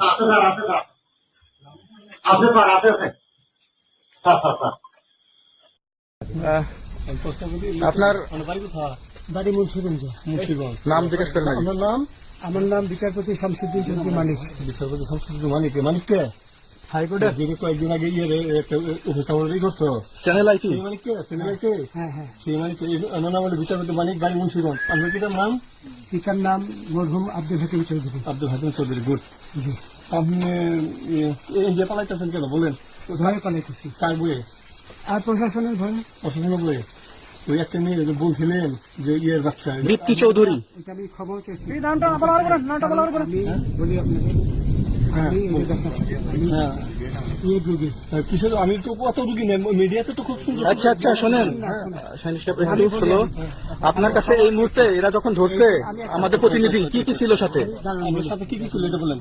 আছে স্যার, আছে স্যার, আছে স্যার, আছে স্যার, স্যার স্যার স্যার। আপনার বাড়ি মুন্সিগঞ্জ। নাম জিজ্ঞেস করেন নাকি? আমার নাম বিচারপতি শামসুদ্দিন চৌধুরী মানিক। বিচারপতি শামসুদ্দিন মানিক। মানিককে হাইকোর্টের যিনি কয়েকদিন আগে একটা উপস্থাপন করছো চ্যানেল আইটি সেই মানিককে সিনেমাকে হ্যাঁ হ্যাঁ। সেই মানিক নাম হলো বিচারপতি মানিক, বাড়ি মুন্সিগঞ্জ। আপনার পিতার নাম? পিতার নাম মরহুম আব্দুল হাকিম চৌধুরী। আব্দুল হাকিম চৌধুরী। গুড। জি। আপনি এই যে পালাইতেছেন কেন বলেন? ভয়ে পালাইতেছি। কার বইয়ে? আর প্রশাসনের ভয়ে। অসংখ্য বইয়ে। ওই একটা মেয়ে যে বলছিলেন যে ইয়ের বাচ্চা দীপ্তি চৌধুরী। এটা আমি খবর চেয়েছি। হ্যাঁ? আমি বলি আপনাকে, আমি এই যে দেখাচ্ছি, আমি হ্যাঁ। এই রোগী। কিসের? আমি তো কত রুগী নেই, মিডিয়াতে তো খুব সুন্দর। আচ্ছা আচ্ছা শোনেন শাহিন সাহেব, একটু শোনো। আপনার কাছে এই মুহূর্তে এরা যখন ধরছে আমাদের প্রতিনিধি কি কি ছিল সাথে? আমার সাথে কি কি ছিল এটা বলেন।